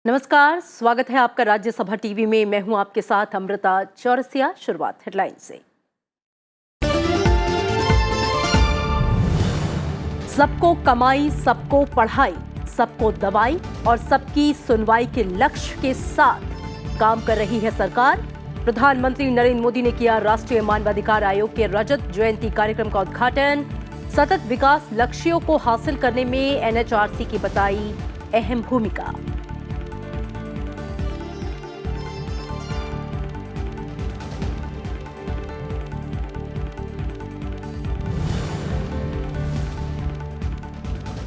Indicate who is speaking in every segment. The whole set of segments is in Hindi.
Speaker 1: नमस्कार, स्वागत है आपका राज्यसभा टीवी में। मैं हूं आपके साथ अमृता चौरसिया। शुरुआत हेडलाइन से। सबको कमाई, सबको पढ़ाई, सबको दवाई और सबकी सुनवाई के लक्ष्य के साथ काम कर रही है सरकार। प्रधानमंत्री नरेंद्र मोदी ने किया राष्ट्रीय मानवाधिकार आयोग के रजत जयंती कार्यक्रम का उद्घाटन। सतत विकास लक्ष्यों को हासिल करने में एनएचआरसी की बताई अहम भूमिका।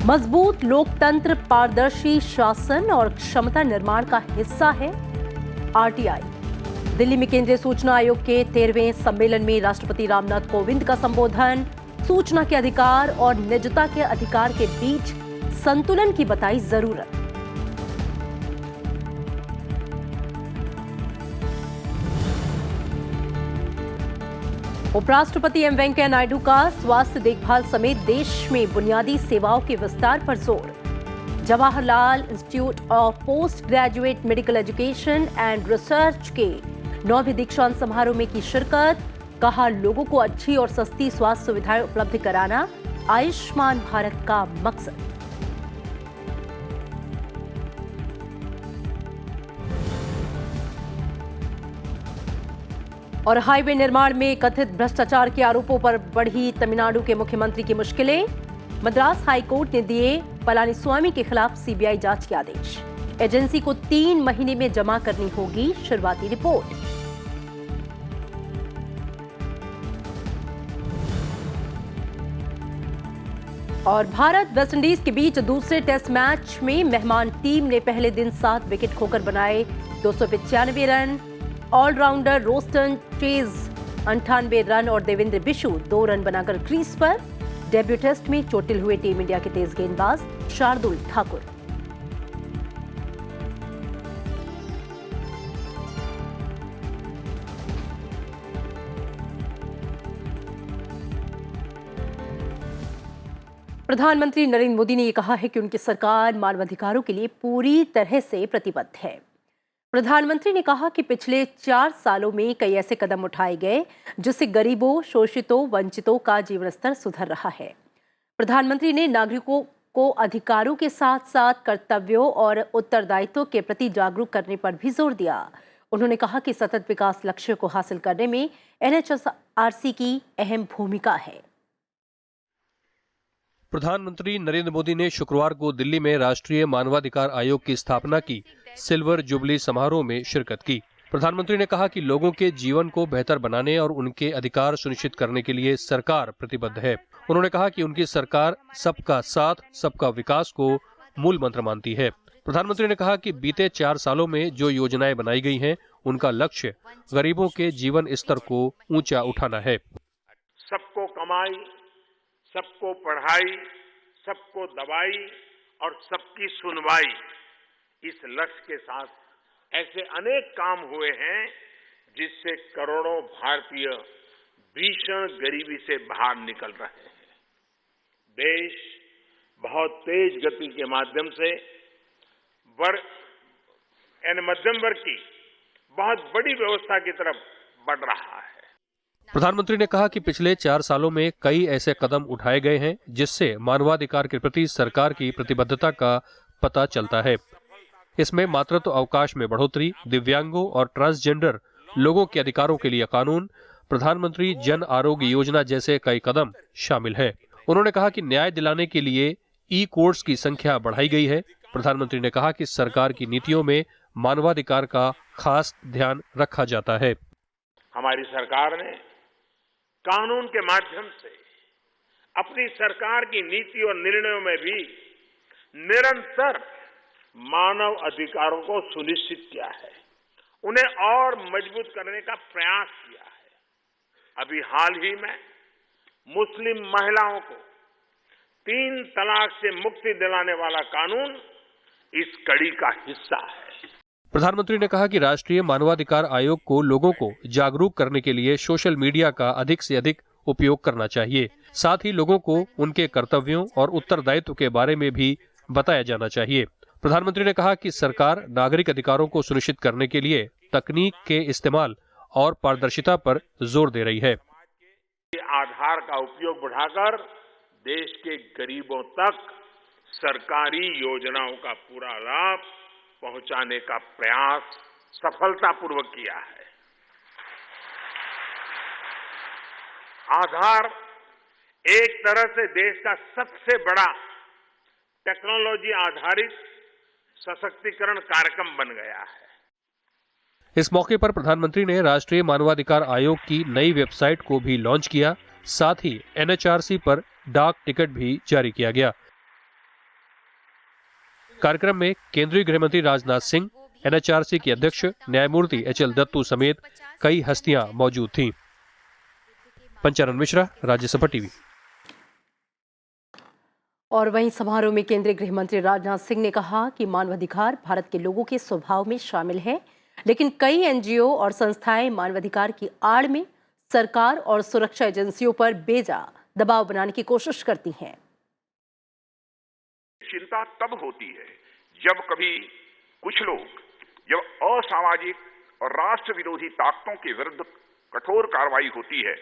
Speaker 1: मजबूत लोकतंत्र पारदर्शी शासन और क्षमता निर्माण का हिस्सा है आरटीआई। दिल्ली में केंद्रीय सूचना आयोग के 13वें सम्मेलन में राष्ट्रपति रामनाथ कोविंद का संबोधन। सूचना के अधिकार और निजता के अधिकार के बीच संतुलन की बताई जरूरत। उपराष्ट्रपति एम वेंकैया नायडू का स्वास्थ्य देखभाल समेत देश में बुनियादी सेवाओं के विस्तार पर जोर। Jawaharlal institute of post graduate medical education and research के 9वें दीक्षांत समारोह में की शिरकत। कहा, लोगों को अच्छी और सस्ती स्वास्थ्य सुविधाएं उपलब्ध कराना आयुष्मान भारत का मकसद। और हाईवे निर्माण में कथित भ्रष्टाचार के आरोपों पर बढ़ी तमिलनाडु के मुख्यमंत्री की मुश्किलें। मद्रास हाईकोर्ट ने दिए पलानीस्वामी के खिलाफ सीबीआई जांच के आदेश। एजेंसी को 3 महीने में जमा करनी होगी शुरुआती रिपोर्ट। और भारत वेस्टइंडीज के बीच दूसरे टेस्ट मैच में मेहमान टीम ने पहले दिन 7 विकेट खोकर बनाए 295 run. All rounder Roston Chase 98 run और देवेंद्र बिशु 2 रन बनाकर क्रीज पर। डेब्यू टेस्ट में चोटिल हुए टीम इंडिया के तेज गेंदबाज शार्दुल ठाकुर। प्रधानमंत्री नरेंद्र मोदी ने यह कहा है कि उनकी सरकार मानवाधिकारों के लिए पूरी तरह से प्रतिबद्ध है। प्रधानमंत्री ने कहा कि पिछले 4 सालों में कई ऐसे कदम उठाए गए जिससे गरीबों, शोषितों, वंचितों का जीवन स्तर सुधर रहा है। प्रधानमंत्री ने नागरिकों को अधिकारों के साथ साथ कर्तव्यों और उत्तरदायित्व के प्रति जागरूक करने पर भी जोर दिया। उन्होंने कहा कि सतत विकास लक्ष्यों को हासिल करने में एनएचआरसी की अहम भूमिका है।
Speaker 2: प्रधानमंत्री नरेंद्र मोदी ने शुक्रवार को दिल्ली में राष्ट्रीय मानवाधिकार आयोग की स्थापना की सिल्वर जुबली समारोह में शिरकत की। प्रधानमंत्री ने कहा कि लोगों के जीवन को बेहतर बनाने और उनके अधिकार सुनिश्चित करने के लिए सरकार प्रतिबद्ध है। उन्होंने कहा कि उनकी सरकार सबका साथ, सबका विकास को मूल मंत्र मानती है। प्रधानमंत्री ने कहा कि बीते 4 सालों में जो योजनाएं बनाई गई हैं, उनका लक्ष्य गरीबों के जीवन स्तर को ऊंचा उठाना है।
Speaker 3: सबको कमाई, सबको पढ़ाई, सबको दवाई और सबकी सुनवाई, इस लक्ष्य के साथ ऐसे अनेक काम हुए हैं जिससे करोड़ों भारतीय भीषण गरीबी से बाहर निकल रहे हैं। देश बहुत तेज गति के माध्यम से मध्यम वर्ग की बहुत बड़ी व्यवस्था की तरफ बढ़ रहा है।
Speaker 2: प्रधानमंत्री ने कहा कि पिछले 4 सालों में कई ऐसे कदम उठाए गए हैं जिससे मानवाधिकार के प्रति सरकार की प्रतिबद्धता का पता चलता है। इसमें मातृत्व अवकाश में बढ़ोतरी, दिव्यांगों और ट्रांसजेंडर लोगों के अधिकारों के लिए कानून, प्रधानमंत्री जन आरोग्य योजना जैसे कई कदम शामिल हैं। उन्होंने कहा कि न्याय दिलाने के लिए ई कोर्ट्स की संख्या बढ़ाई गई है। प्रधानमंत्री ने कहा कि सरकार की नीतियों में मानवाधिकार का खास ध्यान रखा जाता है।
Speaker 3: हमारी सरकार ने कानून के माध्यम से अपनी सरकार की नीति और निर्णयों में भी निरंतर मानव अधिकारों को सुनिश्चित किया है, उन्हें और मजबूत करने का प्रयास किया है। अभी हाल ही में मुस्लिम महिलाओं को 3 तलाक से मुक्ति दिलाने वाला कानून इस कड़ी का हिस्सा है।
Speaker 2: प्रधानमंत्री ने कहा कि राष्ट्रीय मानवाधिकार आयोग को लोगों को जागरूक करने के लिए सोशल मीडिया का अधिक से अधिक उपयोग करना चाहिए। साथ ही लोगों को उनके कर्तव्यों और उत्तरदायित्व के बारे में भी बताया जाना चाहिए। प्रधानमंत्री ने कहा कि सरकार नागरिक अधिकारों को सुनिश्चित करने के लिए तकनीक के इस्तेमाल और पारदर्शिता पर जोर दे रही है।
Speaker 3: आधार का उपयोग बढ़ाकर देश के गरीबों तक सरकारी योजनाओं का पूरा लाभ पहुंचाने का प्रयास सफलतापूर्वक किया है। आधार एक तरह से देश का सबसे बड़ा टेक्नोलॉजी आधारित सशक्तिकरण कार्यक्रम बन गया है।
Speaker 2: इस मौके पर प्रधानमंत्री ने राष्ट्रीय मानवाधिकार आयोग की नई वेबसाइट को भी लॉन्च किया। साथ ही NHRC पर डाक टिकट भी जारी किया गया। कार्यक्रम में केंद्रीय गृह मंत्री राजनाथ सिंह, NHRC के अध्यक्ष न्यायमूर्ति HL दत्तू समेत कई हस्तियां मौजूद थीं। पंचानन मिश्रा, राज्यसभा टीवी।
Speaker 1: और वहीं समारोह में केंद्रीय गृह मंत्री राजनाथ सिंह ने कहा कि मानवाधिकार भारत के लोगों के स्वभाव में शामिल है, लेकिन कई NGO और संस्थाएं मानवाधिकार की आड़ में सरकार और सुरक्षा एजेंसियों पर बेजा दबाव बनाने की कोशिश करती हैं।
Speaker 4: चिंता तब होती है जब कभी कुछ लोग जब असामाजिक और राष्ट्र विरोधी ताकतों के विरुद्ध कठोर कार्रवाई होती है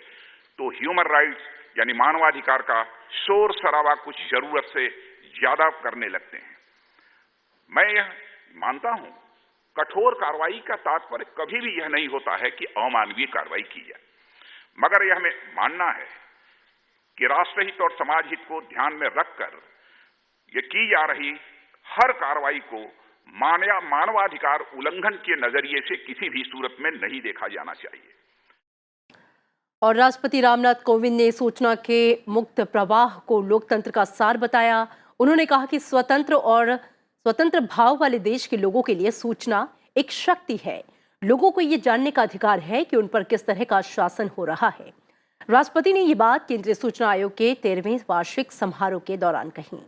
Speaker 4: तो ह्यूमन राइट्स यानी मानवाधिकार का शोर शराबा कुछ जरूरत से ज्यादा करने लगते हैं। मैं यह मानता हूं कठोर कार्रवाई का तात्पर्य कभी भी यह नहीं होता है कि अमानवीय कार्रवाई की जाए, मगर यह हमें मानना है कि राष्ट्रहित और समाज हित को ध्यान में रखकर ये की जा रही हर कार्रवाई को मानवाधिकार उल्लंघन के नजरिए से किसी भी सूरत में नहीं देखा जाना चाहिए।
Speaker 1: और राष्ट्रपति रामनाथ कोविंद ने सूचना के मुक्त प्रवाह को लोकतंत्र का सार बताया। उन्होंने कहा कि स्वतंत्र भाव वाले देश के लोगों के लिए सूचना एक शक्ति है। लोगों को ये जानने का अधिकार है कि उन पर किस तरह का शासन हो रहा है। राष्ट्रपति ने ये बात केंद्रीय सूचना आयोग के 13वें वार्षिक समारोह के दौरान कही।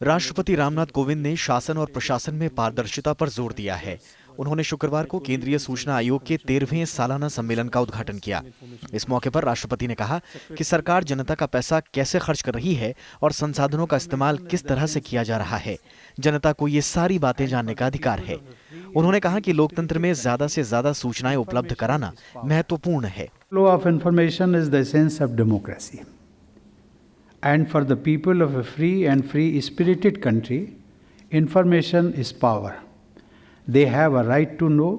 Speaker 5: राष्ट्रपति रामनाथ कोविंद ने शासन और प्रशासन में पारदर्शिता पर जोर दिया है। उन्होंने शुक्रवार को केंद्रीय सूचना आयोग के 13वें सालाना सम्मेलन का उद्घाटन किया। इस मौके पर राष्ट्रपति ने कहा कि सरकार जनता का पैसा कैसे खर्च कर रही है और संसाधनों का इस्तेमाल किस तरह से किया जा रहा है। जनता को ये सारी बातें जानने का अधिकार है। उन्होंने कहा कि लोकतंत्र में ज्यादा से ज्यादा सूचनाएं उपलब्ध कराना महत्वपूर्ण है।
Speaker 6: Flow of information is the essence of democracy. And for the people of a free and free-spirited country, information is power. They have a right to know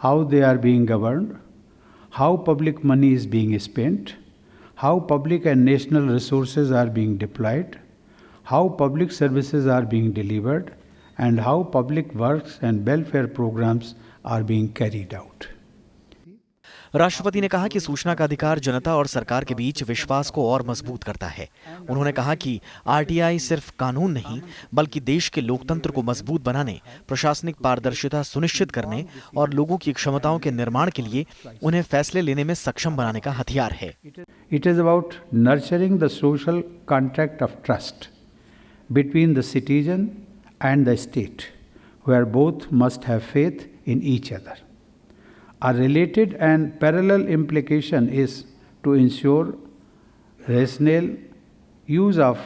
Speaker 6: how they are being governed, how public money is being spent, how public and national resources are being deployed, how public services are being delivered, and how public works and welfare programs are being carried out.
Speaker 5: राष्ट्रपति ने कहा कि सूचना का अधिकार जनता और सरकार के बीच विश्वास को और मजबूत करता है। उन्होंने कहा कि RTI सिर्फ कानून नहीं बल्कि देश के लोकतंत्र को मजबूत बनाने, प्रशासनिक पारदर्शिता सुनिश्चित करने और लोगों की क्षमताओं के निर्माण के लिए उन्हें फैसले लेने में सक्षम बनाने का हथियार है।
Speaker 6: It is about nurturing the social contract of trust between the citizen and the state, where both must have faith in each other. A related and parallel implication is to ensure rational use of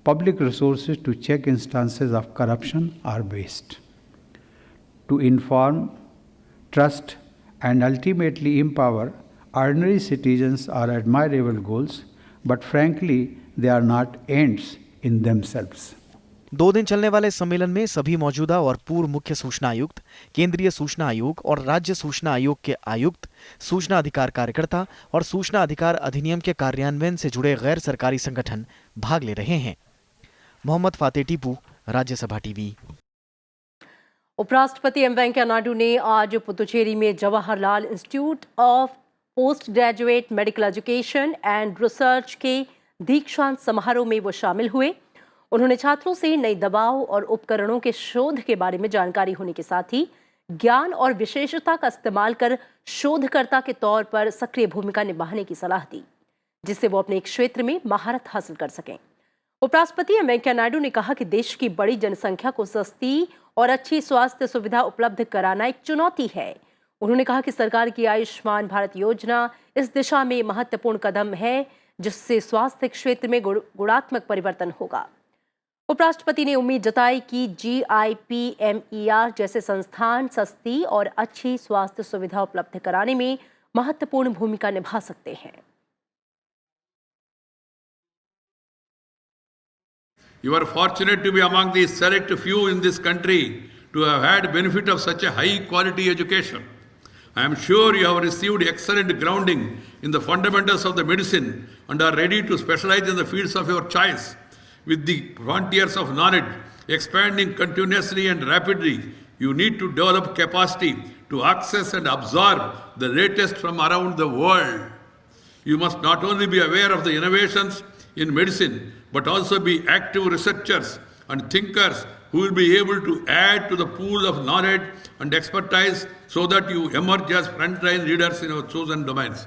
Speaker 6: public resources to check instances of corruption or waste. To inform, trust, and ultimately empower ordinary citizens are admirable goals, but frankly, they are not ends in themselves.
Speaker 5: 2 दिन चलने वाले सम्मेलन में सभी मौजूदा और पूर्व मुख्य सूचना आयुक्त, केंद्रीय सूचना आयोग और राज्य सूचना आयोग के आयुक्त, सूचना अधिकार कार्यकर्ता और सूचना अधिकार अधिनियम के कार्यान्वयन से जुड़े गैर सरकारी संगठन भाग ले रहे हैं। मोहम्मद फातेह टीपू, राज्यसभा टीवी।
Speaker 1: उपराष्ट्रपति एम वेंकैया नायडू ने आज पुदुचेरी में Jawaharlal institute of post graduate medical education and research के दीक्षांत समारोह में वो शामिल हुए। उन्होंने छात्रों से नई दवाओं और उपकरणों के शोध के बारे में जानकारी होने के साथ ही ज्ञान और विशेषता का इस्तेमाल कर शोधकर्ता के तौर पर सक्रिय भूमिका निभाने की सलाह दी, जिससे वो अपने एक क्षेत्र में महारत हासिल कर सकें। उपराष्ट्रपति एम वेंकैया नायडू ने कहा कि देश की बड़ी जनसंख्या को सस्ती और अच्छी स्वास्थ्य सुविधा उपलब्ध कराना एक चुनौती है। उन्होंने कहा कि सरकार की आयुष्मान भारत योजना इस दिशा में महत्वपूर्ण कदम है, जिससे स्वास्थ्य क्षेत्र में गुणात्मक परिवर्तन होगा। उपराष्ट्रपति ने उम्मीद जताई कि GIPMER जैसे संस्थान सस्ती और अच्छी स्वास्थ्य सुविधा उपलब्ध कराने में महत्वपूर्ण भूमिका निभा सकते हैं।
Speaker 7: You are fortunate to be among the select few in this country to have had benefit of such a high quality education. I am sure you have received excellent grounding in the fundamentals of the medicine and are ready to specialize in the fields of your choice. With the frontiers of knowledge expanding continuously and rapidly, you need to develop capacity to access and absorb the latest from around the world. You must not only be aware of the innovations in medicine, but also be active researchers and thinkers who will be able to add to the pool of knowledge and expertise so that you emerge as frontline leaders in your chosen domains.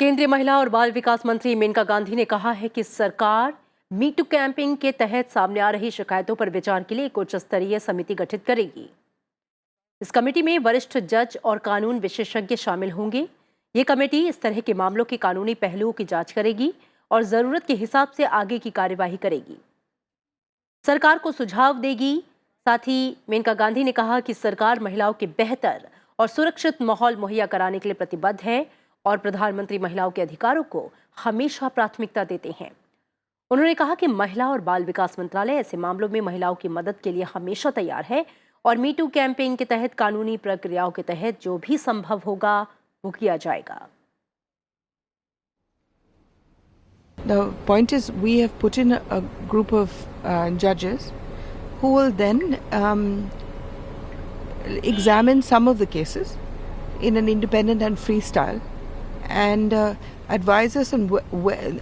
Speaker 1: केंद्रीय महिला और बाल विकास मंत्री मेनका गांधी ने कहा है कि सरकार मी टू कैंपेन के तहत सामने आ रही शिकायतों पर विचार के लिए एक उच्च स्तरीय समिति गठित करेगी। इस कमेटी में वरिष्ठ जज और कानून विशेषज्ञ शामिल होंगे। ये कमेटी इस तरह के मामलों के कानूनी पहलुओं की जांच करेगी और जरूरत के हिसाब से आगे की कार्यवाही करेगी, सरकार को सुझाव देगी। साथ ही मेनका गांधी ने कहा कि सरकार महिलाओं के बेहतर और सुरक्षित माहौल मुहैया कराने के लिए प्रतिबद्ध है और प्रधानमंत्री महिलाओं के अधिकारों को हमेशा प्राथमिकता देते हैं। उन्होंने कहा कि महिला और बाल विकास मंत्रालय ऐसे मामलों में महिलाओं की मदद के लिए हमेशा तैयार है और मी टू कैंपेन के तहत कानूनी प्रक्रियाओं के तहत जो भी संभव होगा वो किया जाएगा।
Speaker 8: The point is, we have put in a group of judges who will then examine some of the cases in an independent and free style and advise us on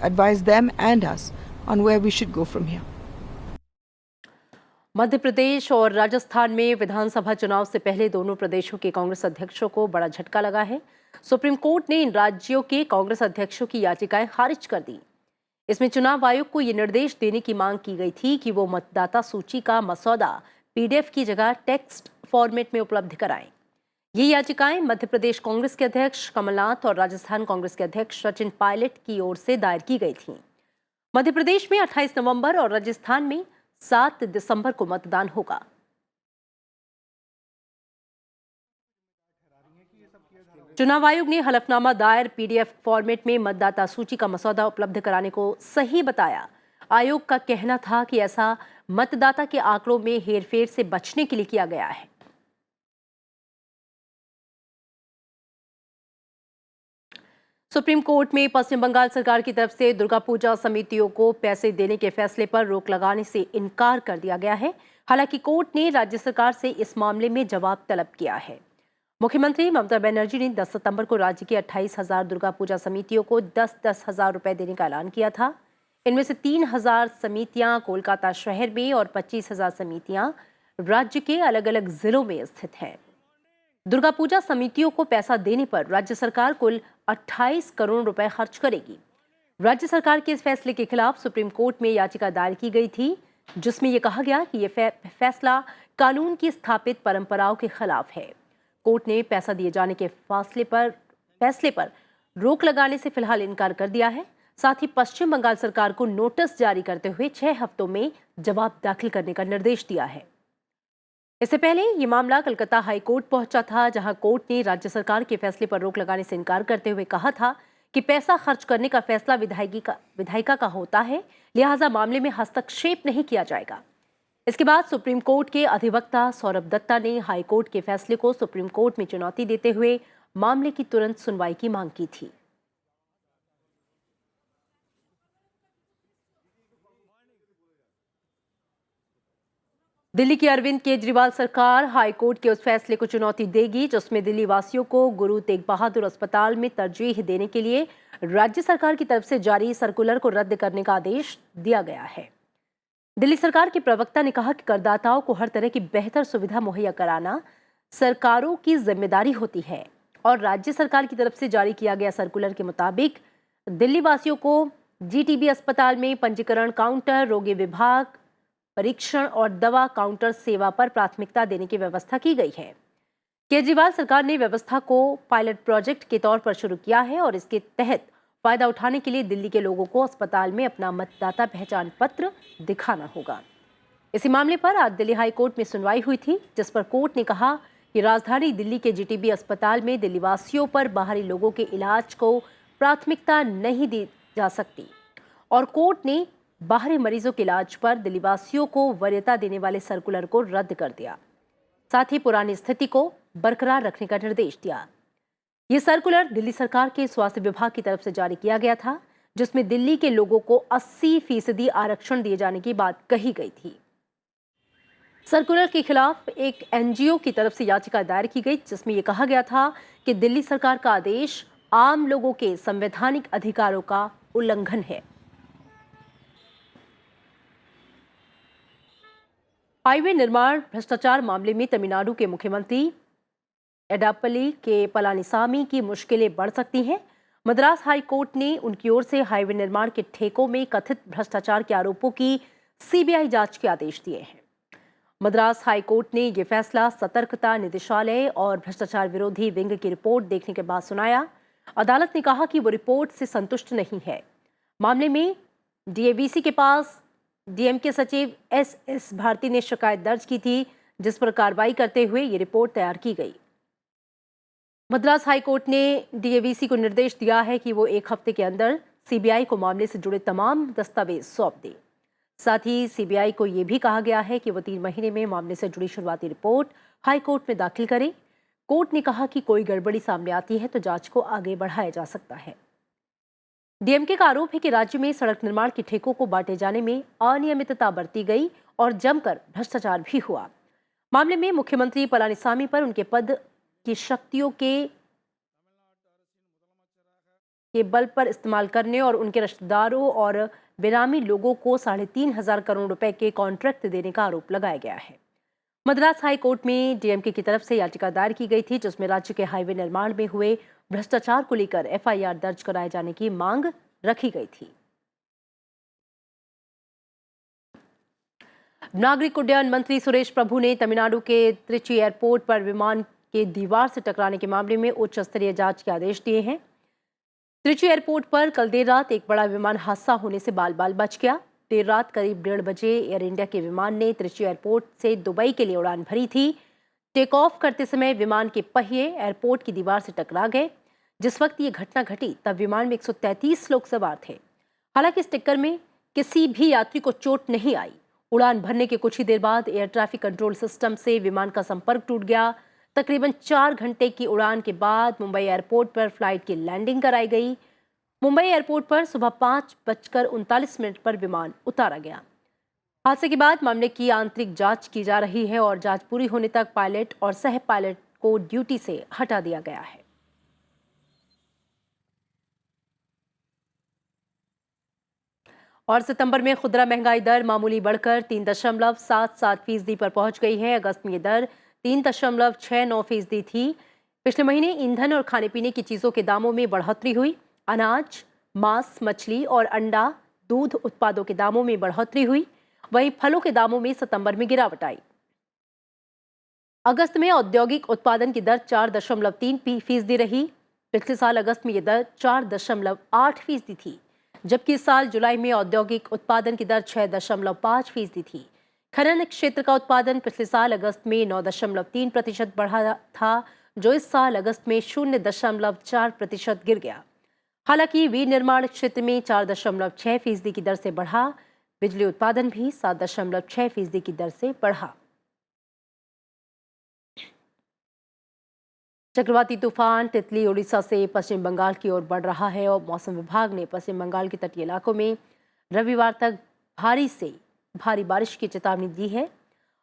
Speaker 8: advise them and us on where we should go from here.
Speaker 1: Madhya Pradesh और राजस्थान में विधानसभा चुनाव से पहले दोनों प्रदेशों के कांग्रेस अध्यक्षों को बड़ा झटका लगा है। सुप्रीम कोर्ट ने इन राज्यों के कांग्रेस अध्यक्षों की याचिकाएं खारिज कर दी। इसमें चुनाव आयोग को ये निर्देश देने की मांग की गई थी कि वो मतदाता सूची का मसौदा PDF की जगह टेक्स्ट फॉर्मेट में उपलब्ध कराएं। ये याचिकाएं मध्य प्रदेश कांग्रेस के अध्यक्ष कमलनाथ और राजस्थान कांग्रेस के अध्यक्ष सचिन पायलट की ओर से दायर की गई थी। मध्य प्रदेश में 28 नवंबर और राजस्थान में 7 दिसंबर को मतदान होगा। चुनाव आयोग ने हलफनामा दायर PDF फॉर्मेट में मतदाता सूची का मसौदा उपलब्ध कराने को सही बताया। आयोग का कहना था कि ऐसा मतदाता के आंकड़ों में हेरफेर से बचने के लिए किया गया है। सुप्रीम कोर्ट में पश्चिम बंगाल सरकार की तरफ से दुर्गा पूजा समितियों को पैसे देने के फैसले पर रोक लगाने से इनकार कर दिया गया है। हालांकि कोर्ट ने राज्य सरकार से इस मामले में जवाब तलब किया है। मुख्यमंत्री ममता बनर्जी ने 10 सितंबर को राज्य की 28,000 दुर्गा पूजा समितियों को 10-10 हजार रुपए देने का ऐलान किया था। इनमें से 3,000 समितियां कोलकाता शहर में और 25,000 समितियां राज्य के अलग अलग जिलों में स्थित हैं। दुर्गा पूजा समितियों को पैसा देने पर राज्य सरकार कुल 28 करोड़ रुपए खर्च करेगी। राज्य सरकार के इस फैसले के खिलाफ सुप्रीम कोर्ट में याचिका दायर की गई थी, जिसमें यह कहा गया कि यह फैसला कानून की स्थापित परंपराओं के खिलाफ है। कोर्ट ने पैसा दिए जाने के फैसले पर रोक लगाने से फिलहाल इनकार कर दिया है। साथ ही पश्चिम बंगाल सरकार को नोटिस जारी करते हुए 6 हफ्तों में जवाब दाखिल करने का निर्देश दिया है। इससे पहले ये मामला कलकत्ता हाई कोर्ट पहुंचा था, जहां कोर्ट ने राज्य सरकार के फैसले पर रोक लगाने से इनकार करते हुए कहा था कि पैसा खर्च करने का फैसला विधायिका का होता है, लिहाजा मामले में हस्तक्षेप नहीं किया जाएगा। इसके बाद सुप्रीम कोर्ट के अधिवक्ता सौरभ दत्ता ने हाई कोर्ट के फैसले को सुप्रीम कोर्ट में चुनौती देते हुए मामले की तुरंत सुनवाई की मांग की थी। दिल्ली की अरविंद केजरीवाल सरकार हाई कोर्ट के उस फैसले को चुनौती देगी जिसमें दिल्ली वासियों को गुरु तेग बहादुर अस्पताल में तरजीह देने के लिए राज्य सरकार की तरफ से जारी सर्कुलर को रद्द करने का आदेश दिया गया है। दिल्ली सरकार के प्रवक्ता ने कहा कि करदाताओं को हर तरह की बेहतर सुविधा मुहैया कराना सरकारों की जिम्मेदारी होती है और राज्य सरकार की तरफ से जारी किया गया सर्कुलर के मुताबिक दिल्ली वासियों को GTB अस्पताल में पंजीकरण काउंटर, रोगी विभाग, परीक्षण और दवा काउंटर सेवा पर प्राथमिकता देने की व्यवस्था की गई है। केजरीवाल सरकार ने व्यवस्था को पायलट प्रोजेक्ट के तौर पर शुरू किया है और इसके तहत फायदा उठाने के लिए दिल्ली के लोगों को अस्पताल में अपना मतदाता पहचान पत्र दिखाना होगा। इसी मामले पर आज दिल्ली हाई कोर्ट में सुनवाई हुई थी, जिस पर कोर्ट ने कहा कि राजधानी दिल्ली के जीटीबी अस्पताल में दिल्ली वासियों पर बाहरी लोगों के इलाज को प्राथमिकता नहीं दी जा सकती और कोर्ट ने बाहरी मरीजों के इलाज पर दिल्ली वासियों को वरीयता देने वाले सर्कुलर को रद्द कर दिया। साथ ही पुरानी स्थिति को बरकरार रखने का निर्देश दिया। ये सर्कुलर दिल्ली सरकार के स्वास्थ्य विभाग की तरफ से जारी किया गया था, जिसमें दिल्ली के लोगों को 80% आरक्षण दिए जाने की बात कही गई थी। सर्कुलर के खिलाफ एक एनजीओ की तरफ से याचिका दायर की गई, जिसमें यह कहा गया था कि दिल्ली सरकार का आदेश आम लोगों के संवैधानिक अधिकारों का उल्लंघन है। हाईवे निर्माण भ्रष्टाचार मामले में तमिलनाडु के मुख्यमंत्री एडापल्ली के पलानीसामी की मुश्किलें बढ़ सकती हैं। मद्रास हाई कोर्ट ने उनकी ओर से हाईवे निर्माण के ठेकों में कथित भ्रष्टाचार के आरोपों की सीबीआई जांच के आदेश दिए हैं। मद्रास हाई कोर्ट ने यह फैसला सतर्कता निदेशालय और भ्रष्टाचार विरोधी विंग की रिपोर्ट देखने के बाद सुनाया। अदालत ने कहा कि वो रिपोर्ट से संतुष्ट नहीं है। मामले में डीएवीसी के पास डीएमके सचिव एस भारती ने शिकायत दर्ज की थी, जिस पर कार्रवाई करते हुए ये रिपोर्ट तैयार की गई। मद्रास हाई कोर्ट ने डीएवीसी को निर्देश दिया है कि वो 1 हफ्ते के अंदर सीबीआई को मामले से जुड़े तमाम दस्तावेज सौंप दे। साथ ही सीबीआई को यह भी कहा गया है कि वो 3 महीने में मामले से जुड़ी शुरुआती रिपोर्ट हाई कोर्ट में दाखिल करे। कोर्ट ने कहा कि कोई गड़बड़ी सामने आती है तो जांच को आगे बढ़ाया जा सकता है। डीएमके का आरोप है कि राज्य में सड़क निर्माण के ठेकों को बांटे जाने में अनियमितता बरती गई और जमकर भ्रष्टाचार भी हुआ। मामले में मुख्यमंत्री पलानीसामी पर उनके पद की शक्तियों के बल पर इस्तेमाल करने और उनके रिश्तेदारों और बेनामी लोगों को 3,500 करोड़ रुपए के कॉन्ट्रैक्ट देने का आरोप लगाया गया है। मद्रास हाई कोर्ट में डीएमके की तरफ से याचिका दायर की गई थी, जिसमें राज्य के हाईवे निर्माण में हुए भ्रष्टाचार को लेकर एफआईआर दर्ज कराए जाने की मांग रखी गई थी। नागरिक उड्डयन मंत्री सुरेश प्रभु ने तमिलनाडु के त्रिची एयरपोर्ट पर विमान के दीवार से टकराने के मामले में उच्च स्तरीय जांच के आदेश दिए हैं। त्रिची एयरपोर्ट पर कल देर रात एक बड़ा विमान हादसा होने से बाल बाल बच गया। देर रात करीब 1:30 बजे एयर इंडिया के विमान ने त्रिची एयरपोर्ट से दुबई के लिए उड़ान भरी थी। टेक ऑफ करते समय विमान के पहिए एयरपोर्ट की दीवार से टकरा गए। जिस वक्त ये घटना घटी तब विमान में 133 लोग सवार थे। हालांकि इस टक्कर में किसी भी यात्री को चोट नहीं आई। उड़ान भरने के कुछ ही देर बाद एयर ट्रैफिक कंट्रोल सिस्टम से विमान का संपर्क टूट गया। तकरीबन 4 घंटे की उड़ान के बाद मुंबई एयरपोर्ट पर फ्लाइट की लैंडिंग कराई गई। मुंबई एयरपोर्ट पर सुबह 5:39 पर विमान उतारा गया। हादसे के बाद मामले की आंतरिक जांच की जा रही है और जांच पूरी होने तक पायलट और सह पायलट को ड्यूटी से हटा दिया गया है। और सितंबर में खुदरा महंगाई दर मामूली बढ़कर 3.77% पर पहुंच गई है। अगस्त में ये दर 3.69% थी। पिछले महीने ईंधन और खाने पीने की चीजों के दामों में बढ़ोतरी हुई। अनाज, मांस, मछली और अंडा, दूध उत्पादों के दामों में बढ़ोतरी हुई। वहीं फलों के दामों में सितंबर में गिरावट आई। अगस्त में औद्योगिक उत्पादन की दर 4.3% रही। पिछले साल अगस्त में यह दर 4.8% थी, जबकि इस साल जुलाई में औद्योगिक उत्पादन की दर 6.5% थी। खनन क्षेत्र का उत्पादन पिछले साल अगस्त में 9.3% बढ़ा था, जो इस साल अगस्त में 0.4% गिर गया। हालांकि विनिर्माण क्षेत्र में 4.6% की दर से बढ़ा। बिजली उत्पादन भी 7.6% की दर से बढ़ा। चक्रवाती तूफान तितली उड़ीसा से पश्चिम बंगाल की ओर बढ़ रहा है और मौसम विभाग ने पश्चिम बंगाल के तटीय इलाकों में रविवार तक भारी से भारी बारिश की चेतावनी दी है।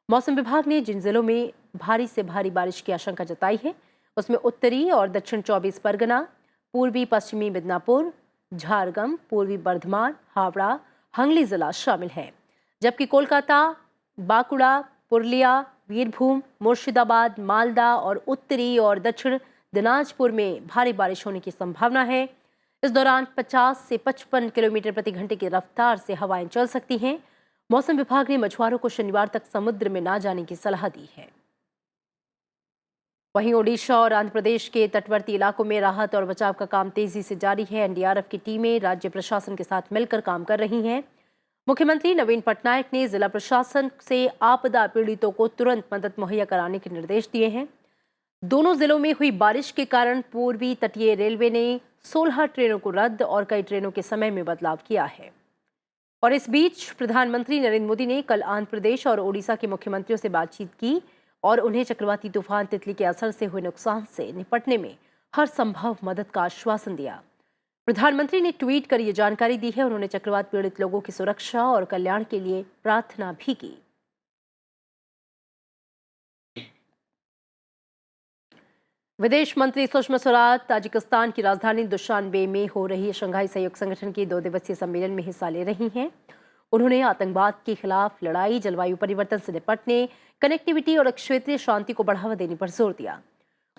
Speaker 1: मौसम विभाग ने जिन जिलों में भारी से भारी बारिश की आशंका जताई है, उसमें उत्तरी और दक्षिण 24 परगना, पूर्वी पश्चिमी मिदनापुर, झारखंड, पूर्वी बर्धमान, हावड़ा, हंगली जिला शामिल है। जबकि कोलकाता, बांकुड़ा, पुरुलिया, वीरभूम, मुर्शिदाबाद, मालदा और उत्तरी और दक्षिण दिनाजपुर में भारी बारिश होने की संभावना है। इस दौरान 50 से 55 किलोमीटर प्रति घंटे की रफ्तार से हवाएं चल सकती हैं। मौसम विभाग ने मछुआरों को शनिवार तक समुद्र में ना जाने की सलाह दी है। वहीं ओडिशा और आंध्र प्रदेश के तटवर्ती इलाकों में राहत और बचाव का काम तेजी से जारी है। एनडीआरएफ की टीमें राज्य प्रशासन के साथ मिलकर काम कर रही हैं। मुख्यमंत्री नवीन पटनायक ने जिला प्रशासन से आपदा पीड़ितों को तुरंत मदद मुहैया कराने के निर्देश दिए हैं। दोनों जिलों में हुई बारिश के कारण पूर्वी तटीय रेलवे ने 16 ट्रेनों को रद्द और कई ट्रेनों के समय में बदलाव किया है। और इस बीच प्रधानमंत्री नरेंद्र मोदी ने कल आंध्र प्रदेश और ओडिशा के मुख्यमंत्रियों से बातचीत की और उन्हें चक्रवाती तूफान तितली के असर से हुए नुकसान से निपटने में हर संभव मदद का आश्वासन दिया। प्रधानमंत्री ने ट्वीट कर ये जानकारी दी है। उन्होंने चक्रवात पीड़ित लोगों की सुरक्षा और कल्याण के लिए प्रार्थना भी की। विदेश मंत्री सुषमा स्वराज ताजिकिस्तान की राजधानी दुशानबे में हो रही शंघाई सहयोग संगठन की 2 दिवसीय सम्मेलन में हिस्सा ले रही हैं। उन्होंने आतंकवाद के खिलाफ लड़ाई, जलवायु परिवर्तन से निपटने, कनेक्टिविटी और क्षेत्रीय शांति को बढ़ावा देने पर जोर दिया।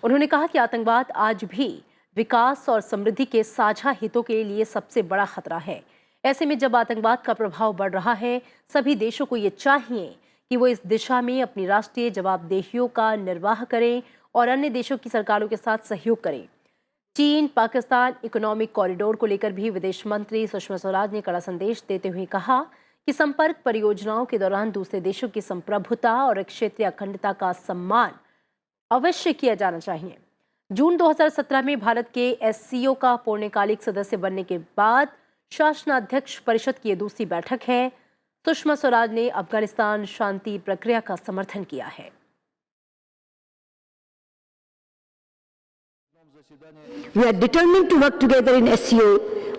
Speaker 1: उन्होंने कहा कि आतंकवाद आज भी विकास और समृद्धि के साझा हितों के लिए सबसे बड़ा खतरा है। ऐसे में जब आतंकवाद का प्रभाव बढ़ रहा है, सभी देशों को ये चाहिए कि वो इस दिशा में अपनी राष्ट्रीय जवाबदेहियों का निर्वाह करें और अन्य देशों की सरकारों के साथ सहयोग करें। चीन पाकिस्तान इकोनॉमिक कॉरिडोर को लेकर भी विदेश मंत्री सुषमा स्वराज ने कड़ा संदेश देते हुए कहा कि संपर्क परियोजनाओं के दौरान दूसरे देशों की संप्रभुता और क्षेत्रीय अखंडता का सम्मान अवश्य किया जाना चाहिए। जून 2017 में भारत के एससीओ का पूर्णकालिक सदस्य बनने के बाद शासनाध्यक्ष परिषद की यह दूसरी बैठक है। सुषमा स्वराज ने अफगानिस्तान शांति प्रक्रिया का समर्थन किया है।
Speaker 9: We are determined to work together in SCO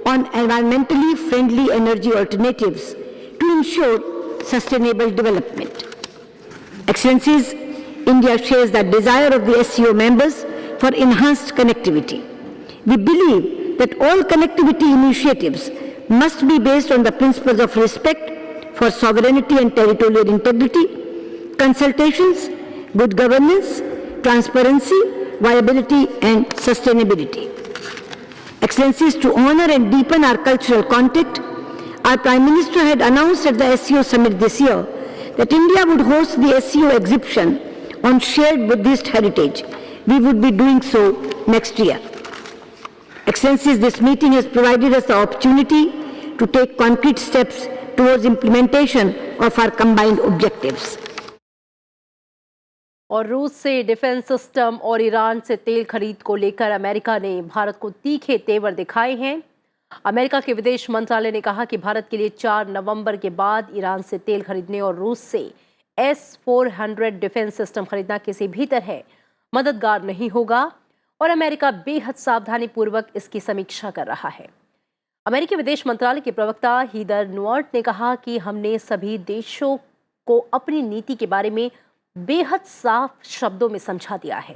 Speaker 9: on environmentally friendly energy alternatives to ensure sustainable development. Excellencies, India shares the desire of the SCO members for enhanced connectivity. We believe that all connectivity initiatives must be based on the principles of respect for sovereignty and territorial integrity, consultations, good governance, transparency, viability and sustainability. Excellencies, to honor and deepen our cultural contact, our Prime Minister had announced at the SCO summit this year that India would host the SCO exhibition on shared Buddhist heritage. We would be doing so next year. Excellencies, this meeting has provided us the opportunity to take concrete steps towards implementation of our combined objectives.
Speaker 1: और रूस से डिफेंस सिस्टम और ईरान से तेल खरीद को लेकर अमेरिका ने भारत को तीखे तेवर दिखाए हैं। अमेरिका के विदेश मंत्रालय ने कहा कि भारत के लिए 4 नवंबर के बाद ईरान से तेल खरीदने और रूस से S-400 डिफेंस सिस्टम खरीदना किसी भी तरह मददगार नहीं होगा और अमेरिका बेहद सावधानी पूर्वक इसकी समीक्षा कर रहा है। अमेरिकी विदेश मंत्रालय के प्रवक्ता हीदर नुअर्ट ने कहा कि हमने सभी देशों को अपनी नीति के बारे में बेहद साफ शब्दों में समझा दिया है।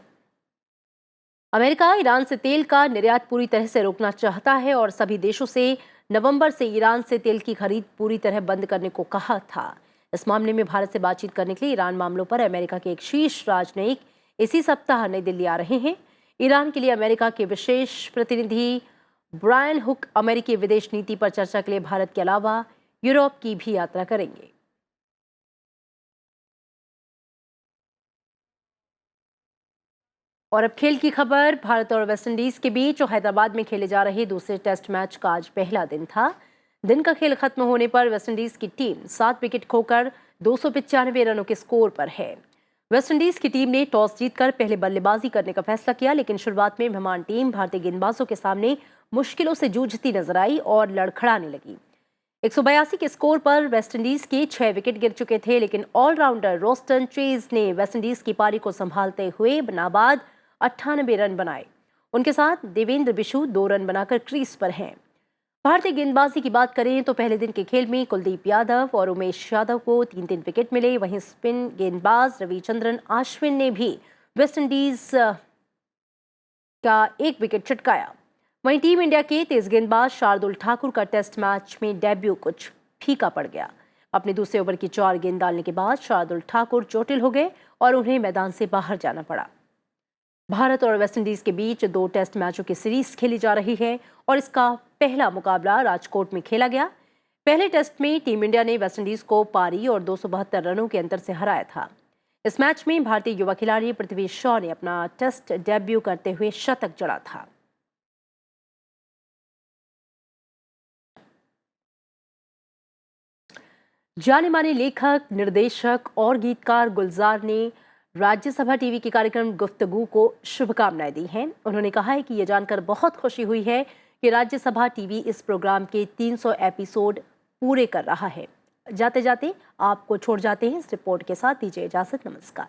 Speaker 1: अमेरिका ईरान से तेल का निर्यात पूरी तरह से रोकना चाहता है और सभी देशों से नवंबर से ईरान से तेल की खरीद पूरी तरह बंद करने को कहा था। इस मामले में भारत से बातचीत करने के लिए ईरान मामलों पर अमेरिका के एक शीर्ष राजनयिक इसी सप्ताह नई दिल्ली आ रहे हैं। ईरान के लिए अमेरिका के विशेष प्रतिनिधि ब्रायन हुक अमेरिकी विदेश नीति पर चर्चा के लिए भारत के अलावा यूरोप की भी यात्रा करेंगे। और अब खेल की खबर। भारत और वेस्टइंडीज के बीच हैदराबाद में खेले जा रहे दूसरे टेस्ट मैच का आज पहला दिन था। दिन का खेल खत्म होने पर वेस्टइंडीज की टीम 7 विकेट खोकर 295 रनों के स्कोर पर है। वेस्टइंडीज की टीम ने टॉस जीतकर पहले बल्लेबाजी करने का फैसला किया, लेकिन शुरुआत में मेहमान टीम भारतीय गेंदबाजों के सामने मुश्किलों से जूझती नजर आई और लड़खड़ाने लगी। 182 के स्कोर पर वेस्टइंडीज के 6 विकेट गिर चुके थे, लेकिन ऑलराउंडर रोस्टन चेज ने वेस्टइंडीज की पारी को संभालते हुए नाबाद 98 रन बनाए। उनके साथ देवेंद्र बिशु 2 रन बनाकर क्रीज पर हैं। भारतीय गेंदबाजी की बात करें तो पहले दिन के खेल में कुलदीप यादव और उमेश यादव को 3-3 विकेट मिले। वहीं स्पिन गेंदबाज रविचंद्रन अश्विन ने भी वेस्टइंडीज का 1 विकेट चटकाया। वहीं टीम इंडिया के तेज गेंदबाज शार्दुल ठाकुर का टेस्ट मैच में डेब्यू कुछ फीका पड़ गया। अपने दूसरे ओवर की 4 गेंद डालने के बाद शार्दुल ठाकुर चोटिल हो गए और उन्हें मैदान से बाहर जाना पड़ा। भारत और वेस्टइंडीज के बीच 2 टेस्ट मैचों की सीरीज खेली जा रही है और इसका पहला मुकाबला राजकोट में खेला गया। पहले टेस्ट में टीम इंडिया ने वेस्टइंडीज को पारी और 272 रनों के अंतर से हराया था। इस मैच में भारतीय युवा खिलाड़ी पृथ्वी शॉ ने अपना टेस्ट डेब्यू करते हुए शतक जड़ा था। जाने माने लेखक, निर्देशक और गीतकार गुलजार ने राज्यसभा टीवी के कार्यक्रम गुफ्तगू को शुभकामनाएं दी हैं। उन्होंने कहा है कि यह जानकर बहुत खुशी हुई है कि राज्यसभा टीवी इस प्रोग्राम के 300 एपिसोड पूरे कर रहा है। जाते जाते आपको छोड़ जाते हैं इस रिपोर्ट के साथ। दीजिए इजाजत, नमस्कार।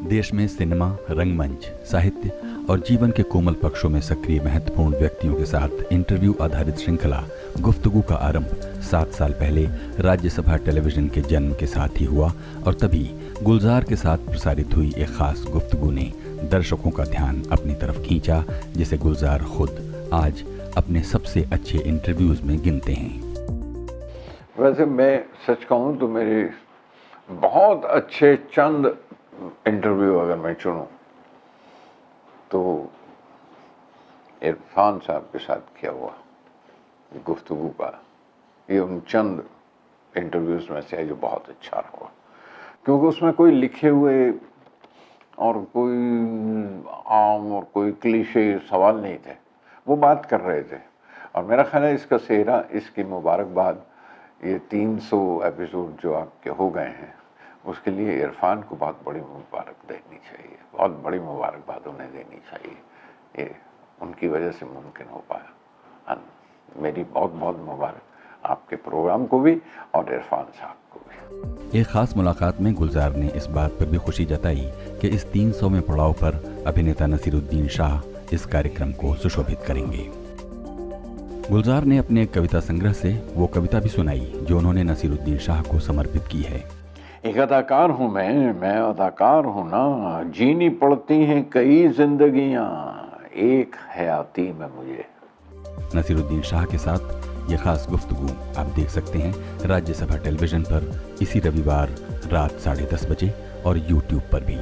Speaker 10: देश में सिनेमा, रंगमंच, साहित्य और जीवन के कोमल पक्षों में सक्रिय महत्वपूर्ण व्यक्तियों के साथ इंटरव्यू आधारित श्रृंखला गुफ्तगू का आरंभ 7 साल पहले राज्यसभा टेलीविजन के जन्म के साथ ही हुआ और तभी गुलजार के साथ प्रसारित हुई एक खास गुफ्तगू ने दर्शकों का ध्यान अपनी तरफ खींचा, जिसे गुलजार खुद आज अपने सबसे अच्छे इंटरव्यूज में गिनते हैं।
Speaker 11: वैसे मैं सच कहूँ तो मेरे बहुत अच्छे चंद इंटरव्यू अगर मैं चुनूं तो इरफान साहब के साथ किया हुआ गुफ्तगू का ये उन चंद इंटरव्यूज में से है जो बहुत अच्छा रहा, क्योंकि उसमें कोई लिखे हुए और कोई आम और कोई क्लीशे सवाल नहीं थे, वो बात कर रहे थे। और मेरा ख्याल है इसका सेहरा, इसकी मुबारकबाद, ये 300 एपिसोड जो आपके हो गए हैं उसके लिए इरफान को बहुत बड़ी मुबारक देनी चाहिए, बहुत बड़ी मुबारकबाद उन्हें देनी चाहिए। ये उनकी वजह से मुमकिन हो पाया। मेरी बहुत बहुत मुबारक आपके प्रोग्राम को भी और इरफान साहब को भी।
Speaker 10: एक खास मुलाकात में गुलजार ने इस बात पर भी खुशी जताई कि इस 300वें पड़ाव पर अभिनेता नसीरुद्दीन शाह इस कार्यक्रम को सुशोभित करेंगे। गुलजार ने अपने कविता संग्रह से वो कविता भी सुनाई जो उन्होंने नसीरुद्दीन शाह को समर्पित की है।
Speaker 11: एक अदाकार हूँ मैं अदाकार हूँ ना, जीनी पड़ती हैं कई जिंदगियाँ एक हयाती में मुझे।
Speaker 10: नसीरुद्दीन शाह के साथ ये खास गुफ्तगू आप देख सकते हैं राज्यसभा टेलीविजन पर इसी रविवार रात 10:30 बजे और YouTube पर भी।